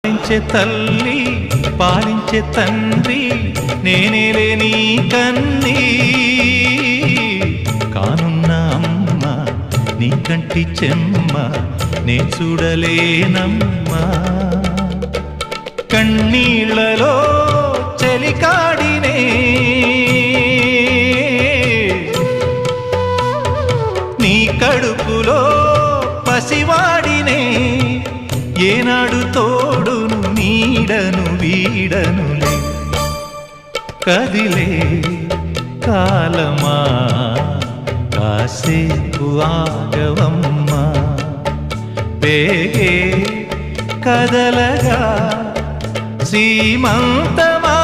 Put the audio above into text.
పాలించే తల్లి పాలించే తండ్రి నేనేలే నీ కన్నీ కానున్న అమ్మ నీ కంటి చెమ్మ నే చూడలేనమ్మా కన్నీళ్లలో చెలికాడినే నీ కడుపులో పసివాడినే ఏనాడు తోడును నీడను వీడనులే కదిలే కాలమా కాసేపు ఆగవమ్మా వేగే కదలగా సీమంతమా